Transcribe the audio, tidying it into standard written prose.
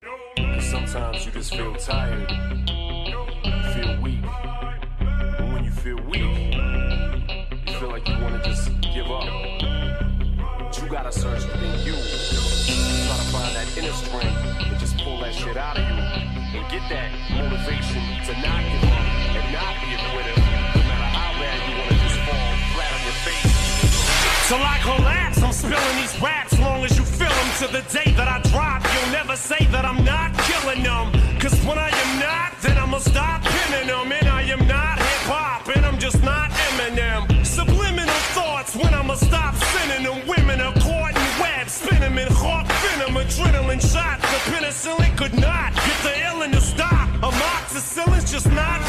'Cause sometimes you just feel tired, you feel weak. And when you feel weak, you feel like you wanna just give up. But you gotta search within you. Try to find that inner strength and just pull that shit out of you. And get that motivation to not give up and not be a quitter. No matter how bad you wanna just fall flat on your face. Till I collapse, I'm spilling these raps long as you feel them. To the day that I drop, you'll never say that I'm not killing them. Cause when I am not, then I'ma stop pinning them. And I am not hip-hop, and I'm just not Eminem. Subliminal thoughts when I'ma stop sending them. Women are caught in webs, spin them in hawk venom. Adrenaline shots, the penicillin could not get the illness to stop. Amoxicillin's just not